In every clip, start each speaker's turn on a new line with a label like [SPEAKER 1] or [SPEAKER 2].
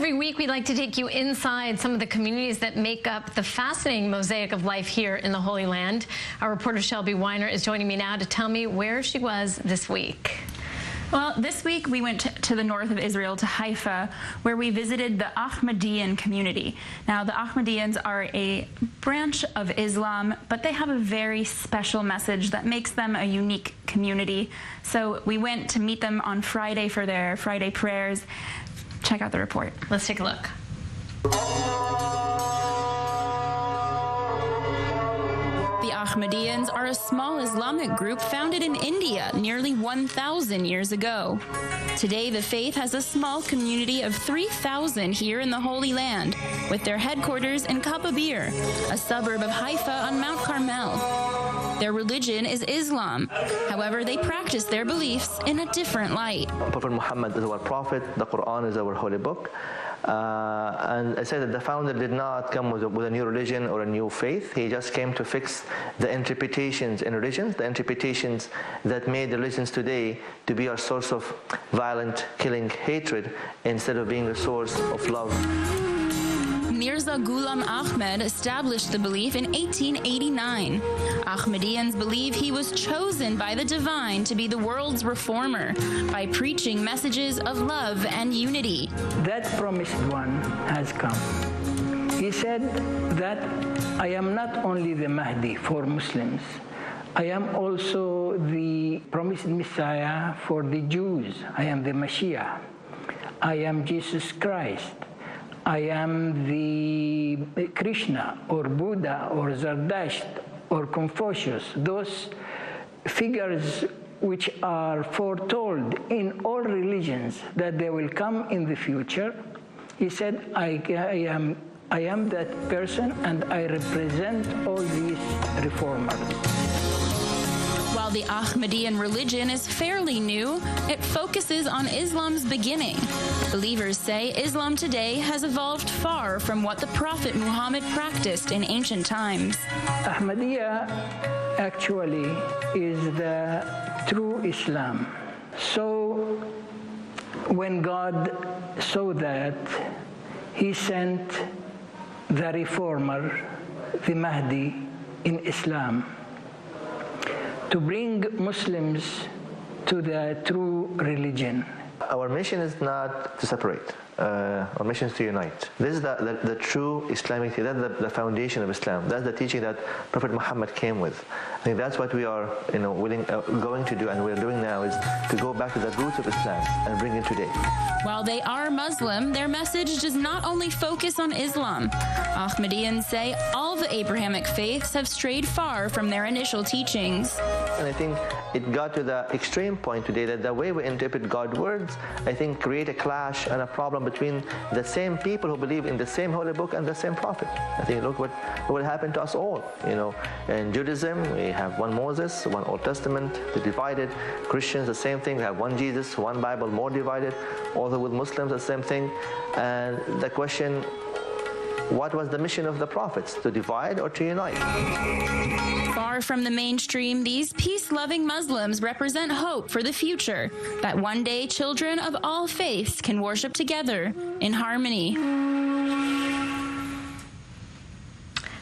[SPEAKER 1] Every week, we like to take you inside some of the communities that make up the fascinating mosaic of life here in the Holy Land. Our reporter Shelby Weiner is joining me now to tell me where she was this week.
[SPEAKER 2] Well, this week we went to the north of Israel, to Haifa, where we visited the Ahmadiyyan community. Now, the Ahmadiyyans are a branch of Islam, but they have a very special message that makes them a unique community. So we went to meet them on Friday for their Friday prayers. Check out the report.
[SPEAKER 1] Let's take a look.
[SPEAKER 2] The Ahmadiyyans are a small Islamic group founded in India nearly 1,000 years ago. Today, the faith has a small community of 3,000 here in the Holy Land, with their headquarters in Kababir, a suburb of Haifa on Mount Carmel. Their religion is Islam. However, they practice their beliefs in a different light.
[SPEAKER 3] Prophet Muhammad is our prophet. The Quran is our holy book. And I said that the founder did not come with a new religion or a new faith. He just came to fix the interpretations in religions, the interpretations that made religions today to be a source of violent, killing, hatred, instead of being a source of love.
[SPEAKER 2] Mirza Ghulam Ahmed established the belief in 1889. Ahmadiyyans believe he was chosen by the divine to be the world's reformer by preaching messages of love and unity.
[SPEAKER 4] That promised one has come. He said that I am not only the Mahdi for Muslims, I am also the promised Messiah for the Jews. I am the Mashiach. I am Jesus Christ. I am the Krishna or Buddha or Zardasht or Confucius, those figures which are foretold in all religions that they will come in the future. He said, I am that person, and I represent all these reformers.
[SPEAKER 2] While the Ahmadiyyan religion is fairly new, it focuses on Islam's beginning. Believers say Islam today has evolved far from what the Prophet Muhammad practiced in ancient times.
[SPEAKER 4] Ahmadiyya actually is the true Islam. So when God saw that, He sent the reformer, the Mahdi, in Islam, to bring Muslims to the true religion.
[SPEAKER 3] Our mission is not to separate. Our mission is to unite. This is the true Islamic thing. That's the foundation of Islam. That's the teaching that Prophet Muhammad came with. I think that's what we are, going to do, and we're doing now, is to go back to the roots of Islam and bring it today.
[SPEAKER 2] While they are Muslim, their message does not only focus on Islam. Ahmadiyyans say all the Abrahamic faiths have strayed far from their initial teachings.
[SPEAKER 3] And I think it got to the extreme point today that the way we interpret God's words, I think, create a clash and a problem between the same people who believe in the same holy book and the same prophet. I think, look what will happen to us all. In Judaism, we have one Moses, one Old Testament, they're divided. Christians, the same thing. We have one Jesus, one Bible, more divided. Also with Muslims, the same thing. And the question, what was the mission of the prophets? To divide or to unite?
[SPEAKER 2] Far from the mainstream, these peace-loving Muslims represent hope for the future, that one day children of all faiths can worship together in harmony.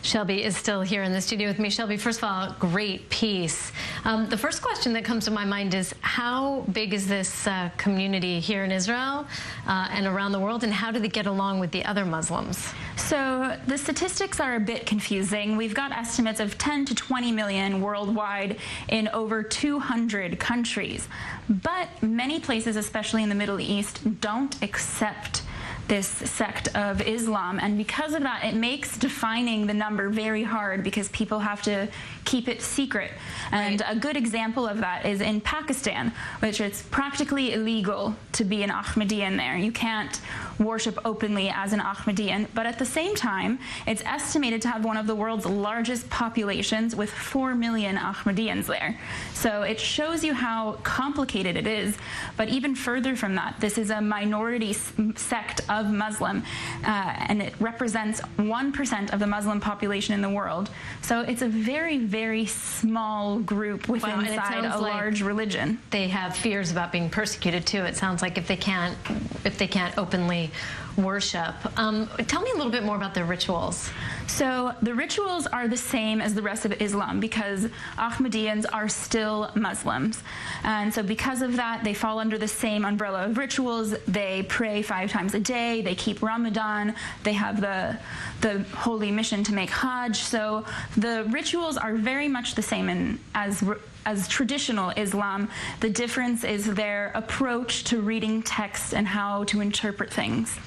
[SPEAKER 1] Shelby is still here in the studio with me. Shelby, first of all, great piece. The first question that comes to my mind is, how big is this community here in Israel and around the world, and how do they get along with the other Muslims?
[SPEAKER 2] So the statistics are a bit confusing. We've got estimates of 10 to 20 million worldwide in over 200 countries. But many places, especially in the Middle East, don't accept this sect of Islam, and because of that, it makes defining the number very hard because people have to keep it secret. And a good example of that is in Pakistan, which it's practically illegal to be an Ahmadiyyan there. You can't worship openly as an Ahmadiyyan, but at the same time, it's estimated to have one of the world's largest populations with 4 million Ahmadiyyans there. So it shows you how complicated it is, but even further from that, this is a minority sect of Muslim, and it represents 1% of the Muslim population in the world. So it's a very, very small group within inside a large religion.
[SPEAKER 1] They have fears about being persecuted too. It sounds like if they can't openly they worship. Tell me a little bit more about their rituals.
[SPEAKER 2] So the rituals are the same as the rest of Islam because Ahmadiyyans are still Muslims. And so because of that, they fall under the same umbrella of rituals. They pray 5 times a day. They keep Ramadan. They have the holy mission to make Hajj. So the rituals are very much the same as traditional Islam. The difference is their approach to reading text and how to interpret things.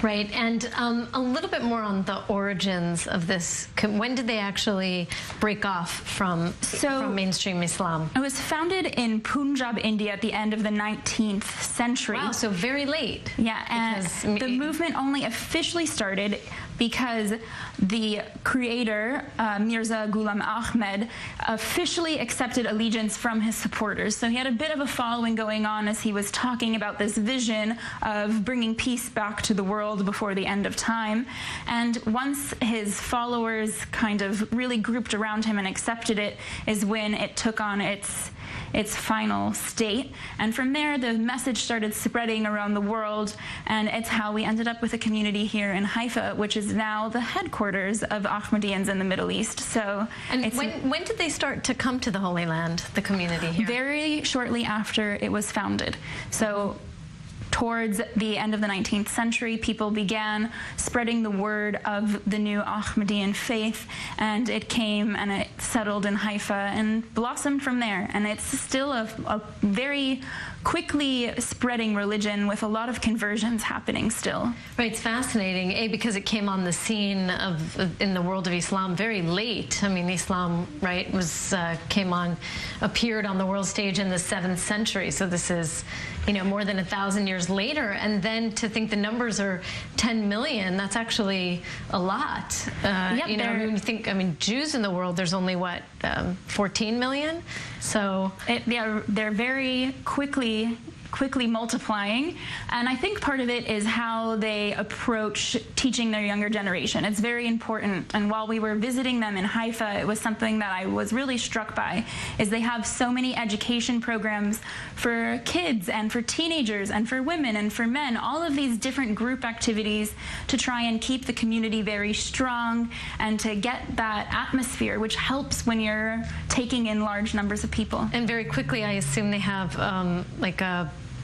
[SPEAKER 1] Right, and a little bit more on the origins of this. When did they actually break off from mainstream Islam?
[SPEAKER 2] It was founded in Punjab, India at the end of the 19th century.
[SPEAKER 1] Wow, so very late.
[SPEAKER 2] Yeah, and the movement only officially started because the creator, Mirza Ghulam Ahmed, officially accepted allegiance from his supporters. So he had a bit of a following going on as he was talking about this vision of bringing peace back to the world before the end of time. And once his followers kind of really grouped around him and accepted it is when it took on its final state. And from there, the message started spreading around the world, and it's how we ended up with a community here in Haifa, which is now the headquarters of Ahmadiyyans in the Middle East. So,
[SPEAKER 1] and when did they start to come to the Holy Land, the community here?
[SPEAKER 2] Very shortly after it was founded. So towards the end of the 19th century, people began spreading the word of the new Ahmadiyyan faith, and it came and it settled in Haifa and blossomed from there. And it's still a very quickly spreading religion with a lot of conversions happening still.
[SPEAKER 1] Right, it's fascinating, because it came on the scene in the world of Islam very late. I mean, Islam, right, appeared on the world stage in the 7th century. So this is, more than 1,000 years later. And then to think the numbers are 10 million, that's actually a lot.
[SPEAKER 2] Yep,
[SPEAKER 1] when you think, Jews in the world, there's only what, 14 million? So
[SPEAKER 2] they're very quickly multiplying, and I think part of it is how they approach teaching their younger generation. It's very important, and while we were visiting them in Haifa, it was something that I was really struck by, is they have so many education programs for kids and for teenagers and for women and for men, all of these different group activities to try and keep the community very strong and to get that atmosphere, which helps when you're taking in large numbers of people.
[SPEAKER 1] And very quickly, I assume they have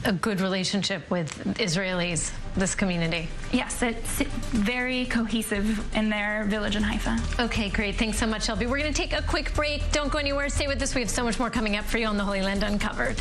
[SPEAKER 1] a good relationship with Israelis, this community.
[SPEAKER 2] Yes, it's very cohesive in their village in Haifa.
[SPEAKER 1] Okay, great. Thanks so much, Shelby. We're going to take a quick break. Don't go anywhere. Stay with us. We have so much more coming up for you on the Holy Land Uncovered.